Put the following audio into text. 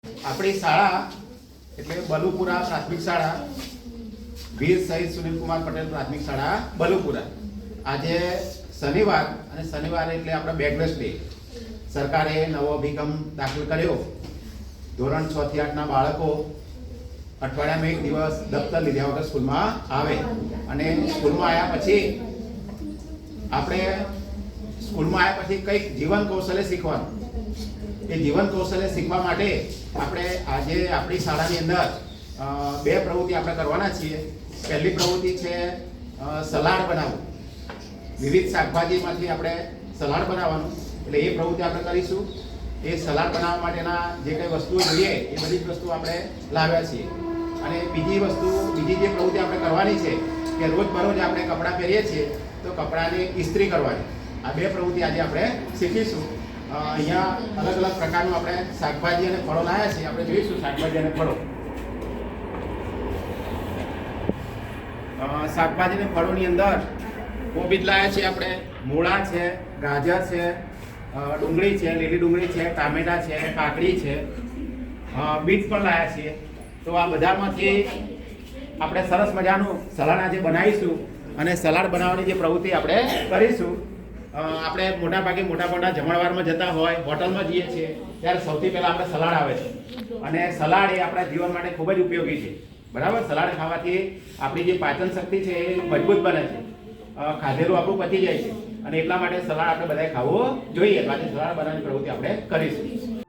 આપણી શાળા એટલે બલુપુરા પ્રાથમિક શાળા, વીર શહીદ સુનિલકુમાર પટેલ પ્રાથમિક શાળા બલુપુરા. આજે શનિવાર અને શનિવારે એટલે આપણા બેગલેસ ડે. સરકારે નવો અભિગમ દાખલ કર્યો. ધોરણ 6 થી 8 ના બાળકો અઠવાડિયામાં એક દિવસ દફતર લીધા વગર સ્કૂલમાં આવે અને સ્કૂલમાં આવ્યા પછી આપણે કંઈક જીવન કૌશલ્ય શીખવાનું. એ જીવન કૌશલ્ય શીખવા માટે આપણે આજે આપણી શાળાની અંદર બે પ્રવૃત્તિ આપણે કરવાના છીએ. પહેલી પ્રવૃત્તિ છે સલાડ બનાવવું. વિવિધ શાકભાજીમાંથી આપણે સલાડ બનાવવાનું, એટલે એ પ્રવૃત્તિ આપણે કરીશું. એ સલાડ બનાવવા માટેના જે કંઈ વસ્તુઓ જોઈએ એ બધી જ વસ્તુ આપણે લાવ્યા છીએ. અને બીજી જે પ્રવૃત્તિ આપણે કરવાની છે કે રોજબરોજ આપણે કપડાં પહેરીએ છીએ તો કપડાની ઇસ્ત્રી કરવાની. આ બે પ્રવૃત્તિ આજે આપણે શીખીશું. અહીંયા અલગ અલગ પ્રકારનું આપણે શાકભાજી અને ફળો લાવ્યા છીએ. આપણે જોઈશું શાકભાજી અને ફળો. શાકભાજી અને ફળોની અંદર કોબીજ લાવ્યા છીએ આપણે, મૂળા છે, ગાજર છે, ડુંગળી છે, લીલી ડુંગળી છે, ટામેટા છે, કાકડી છે, બીટ પણ લાવ્યા છીએ. તો આ બધામાંથી આપણે સરસ મજાનું સલાડ આજે બનાવીશું અને સલાડ બનાવવાની જે પ્રવૃત્તિ આપણે કરીશું. આપણે મોટા જમણવારમાં જતા હોય, હોટલમાં જઈએ છીએ ત્યારે સૌથી પહેલાં આપણે સલાડ આવે છે અને સલાડ એ આપણા જીવન માટે ખૂબ જ ઉપયોગી છે. બરાબર, સલાડ ખાવાથી આપણી જે પાચન શક્તિ છે એ મજબૂત બને છે, ખાધેલું આપણું પચી જાય છે અને એટલા માટે સલાડ આપણે બધાએ ખાવું જોઈએ. તો આજે સલાડ બનાવવાની પ્રવૃત્તિ આપણે કરીશું.